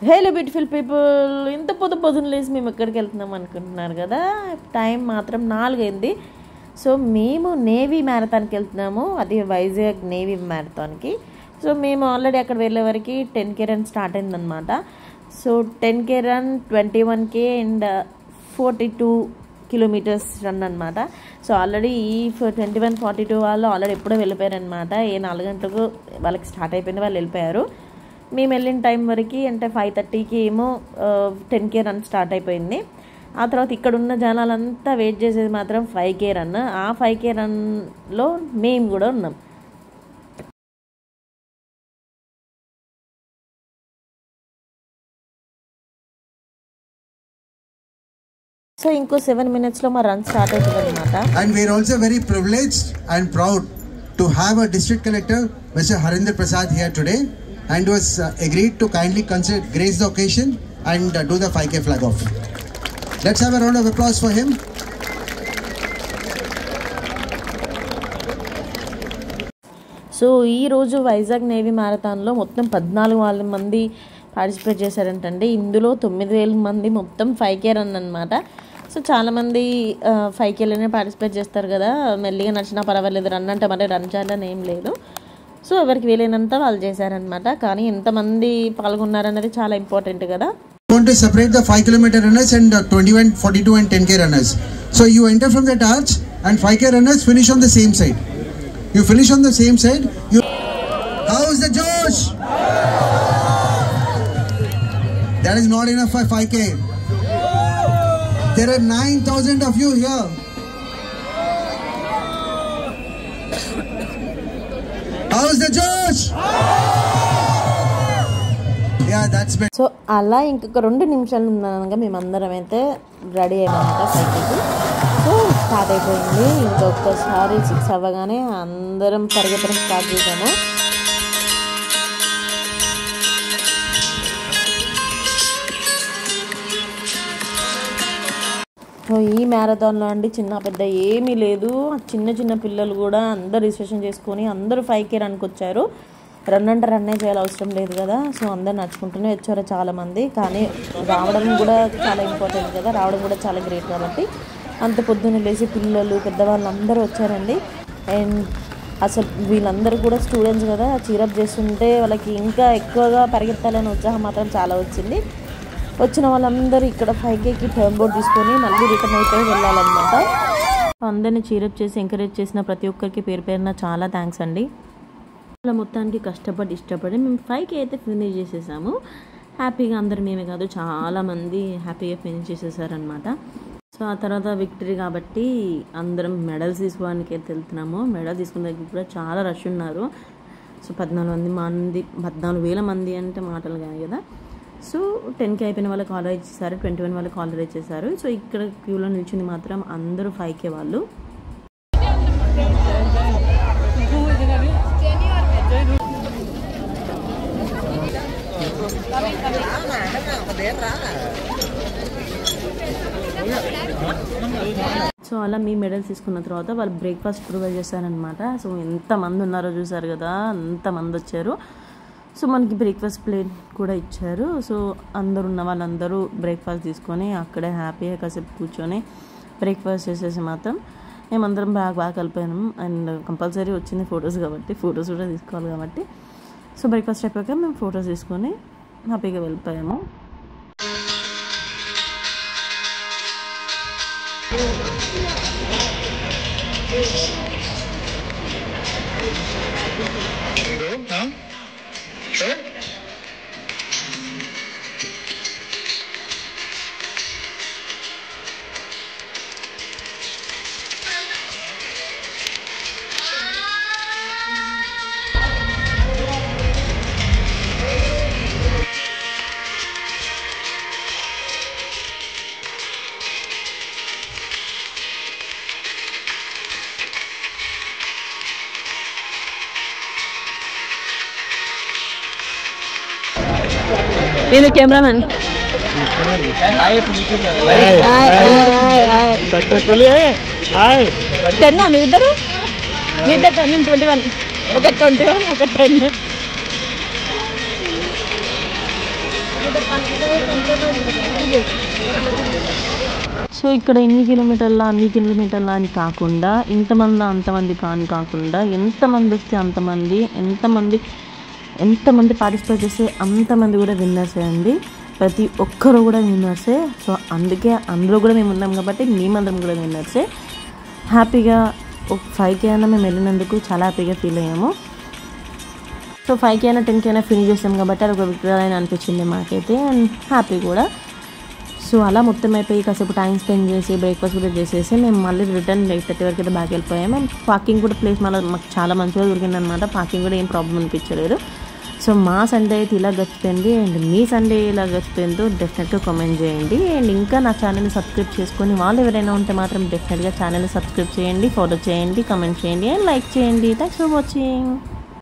Hello beautiful people, ఇంత పొద్దున లేసి మేము ఎక్కడికి వెళ్తున్నాం అనుకుంటున్నారు కదా. టైం మాత్రం 4 అయింది. సో మేము నేవీ మ్యారథాన్కి వెళ్తున్నాము, అది వైజాగ్ నేవీ మ్యారథాన్కి. సో మేము ఆల్రెడీ అక్కడ వెళ్ళే వరకు 10K రన్ స్టార్ట్ అయిందనమాట. So 10K run 21K and 42 kilometres run అనమాట. సో ఆల్రెడీ ఈ 21-42 వాళ్ళు ఆల్రెడీ ఎప్పుడో వెళ్ళిపోయారనమాట. 4 గంటలకు వాళ్ళకి స్టార్ట్ అయిపోయింది, వాళ్ళు వెళ్ళిపోయారు. మేము వెళ్ళిన టైం వరకు అంటే 5:30కి ఏమో 10K రన్ స్టార్ట్ అయిపోయింది. ఆ తర్వాత ఇక్కడ ఉన్న జనాలంతా వెయిట్ చేసేది మాత్రం 5K రన్. ఆ 5K రన్లో మేము కూడా ఉన్నాం. సో ఇంకో 7 minutesలో మా రన్ స్టార్ట్ అవుతుంది అనమాట. And we are also very privileged and proud to have a district collector, Mr. Harinder Prasad, here today, and was agreed to kindly grace the occasion and do the 5K flag off. Let's have a round of applause for him. So ఈరోజు Vizag navy మ్యారథాన్లో మొత్తం 14,000 మంది participate చేశారంటండి. ఇందులో 9,000 మంది మొత్తం 5K run అనమాట. So చాలామంది 5Kలోనే participate చేస్తారు కదా, మెల్లిగా నచ్చినా పర్వాలేదు, రన్ అంటే మరి రన్ చేయాలని ఏం లేదు. సో ఎవరికి వీలైనంత వాళ్ళు చేశారనమాట. కానీ ఎంతమంది పాల్గొన్నారనేది చాలా ఇంపార్టెంట్ కదా. I want to separate the 5 km runners and 21, 42 and 10K runners. So you enter from that arch and 5K runners finish on the same side. You finish on the same side. How is the Josh? That is not enough for 5K. There are 9,000 of you here. How is the Josh? Yeah, that's better. So అలా ఇంకొక 2 నిమిషాలు ఉన్నాక మేమందరం అయితే ready అయ్యామన్నమాట 5Kకి. So start అయిపోయింది. ఇంకొకసారి 6 అవ్వగానే అందరం పరిగెత్తడం స్టార్ట్ చేసాము. సో ఈ మ్యారథాన్లో అండి చిన్న పెద్ద ఏమీ లేదు. చిన్న పిల్లలు కూడా అందరు రిజిస్ట్రేషన్ చేసుకొని అందరూ 5K రన్కి వచ్చారు. రన్ అంటే రన్నే చేయాలి, అవసరం లేదు కదా. సో అందరు నడుచుకుంటూనే వచ్చారు చాలామంది. కానీ రావడం కూడా చాలా ఇంపార్టెంట్ కదా, రావడం కూడా చాలా గ్రేట్. కాబట్టి అంత పొద్దున్న లేచి పిల్లలు పెద్దవాళ్ళు అందరూ వచ్చారండి. అండ్ అసలు వీళ్ళందరూ కూడా స్టూడెంట్స్ కదా, చీరప్ చేస్తుంటే వాళ్ళకి ఇంకా ఎక్కువగా పరిగెత్తాలనే ఉత్సాహం మాత్రం చాలా వచ్చింది. వచ్చిన వాళ్ళందరూ ఇక్కడ 5Kకి టర్న్ బోర్డ్ తీసుకొని మళ్ళీ రిటర్న్ అయిపోయి వెళ్ళాలన్నమాట. అందరినీ చీరప్ చేసి ఎంకరేజ్ చేసిన ప్రతి ఒక్కరికి పేరు పేరున చాలా థ్యాంక్స్ అండి. అలా మొత్తానికి కష్టపడి ఇష్టపడి మేము 5K అయితే ఫినిష్ చేసేసాము. హ్యాపీగా అందరు మేమే కాదు చాలామంది హ్యాపీగా ఫినిష్ చేసేసారనమాట. సో ఆ తర్వాత విక్టరీ కాబట్టి అందరం మెడల్స్ తీసుకోవడానికి అయితే వెళ్తున్నాము. మెడల్స్ తీసుకునే దగ్గర కూడా చాలా రష్ ఉన్నారు. సో 14,000 మంది అంటే మాటలు కాదు కదా. సో 10K అయిపోయిన వాళ్ళకి ఆర్డర్ ఇచ్చేసారు, 21 వాళ్ళకి ఆర్డర్ ఇచ్చేసారు. సో ఇక్కడ క్యూలో నిల్చుంది మాత్రం అందరూ 5K వాళ్ళు. సో అలా మీ మెడల్స్ తీసుకున్న తర్వాత వాళ్ళు బ్రేక్ఫాస్ట్ ప్రొవైడ్ చేశారనమాట. సో ఎంతమంది ఉన్నారో చూసారు కదా, అంతమంది వచ్చారు. సో మనకి బ్రేక్ఫాస్ట్ ప్లేట్ కూడా ఇచ్చారు. సో అందరు ఉన్న వాళ్ళందరూ బ్రేక్ఫాస్ట్ తీసుకొని అక్కడే హ్యాపీగా కాసేపు కూర్చొని బ్రేక్ఫాస్ట్ చేసేసి మాత్రం మేమందరం బాగా కలిపాము. అండ్ కంపల్సరీ వచ్చింది ఫొటోస్ కాబట్టి ఫొటోస్ కూడా తీసుకోవాలి కాబట్టి సో బ్రేక్ఫాస్ట్ అయిపోయాక మేము ఫొటోస్ తీసుకొని హ్యాపీగా వెళ్ళిపోయాము. నేను కెమెరామెన్. టెన్ మీ ఇద్దరు 21 ఒక 21 ఒక 10. సో ఇక్కడ ఎన్ని కిలోమీటర్ల అన్ని కిలోమీటర్ల అని కాకుండా ఇంతమంది అంతమంది కాని కాకుండా ఎంతమంది వస్తే అంతమంది ఎంతమంది పార్టిసిపేట్ చేస్తే అంతమంది కూడా విన్నర్సే అండి. ప్రతి ఒక్కరు కూడా విన్నర్సే. సో అందుకే అందులో కూడా మేము ఉన్నాం కాబట్టి మేమందరం కూడా విన్నర్సే. హ్యాపీగా 5K అయినా మేము వెళ్ళినందుకు చాలా హ్యాపీగా ఫీల్ అయ్యాము. సో 5K అయినా 10K అయినా ఫినిష్ చేస్తాం కాబట్టి అది ఒక విక్టరీ అని అనిపించింది మాకైతే, అండ్ హ్యాపీ కూడా. సో అలా మొత్తం అయిపోయి కాసేపు టైం స్పెండ్ చేసి బ్రేక్ఫాస్ట్ కూడా చేసేసి మేము మళ్ళీ రిటర్న్ 8:30 వరకు అయితే బ్యాక్ వెళ్ళిపోయాము. అండ్ పార్కింగ్ కూడా ప్లేస్ మళ్ళీ మాకు చాలా మంచిగా దొరికిందనమాట. పార్కింగ్ కూడా ఏం ప్రాబ్లం అనిపించలేదు. సో మా సండే అయితే ఇలా గడిచిపోయింది. అండ్ మీ సండే ఇలా గడిచిపోయిందో డెఫినెట్గా కామెంట్ చేయండి. అండ్ ఇంకా నా ఛానల్ని సబ్స్క్రైబ్ చేసుకొని వాళ్ళు ఎవరైనా ఉంటే మాత్రం డెఫినెట్గా ఛానల్ని సబ్స్క్రైబ్ చేయండి, ఫాలో చేయండి, కామెంట్ చేయండి అండ్ లైక్ చేయండి. Thanks for watching.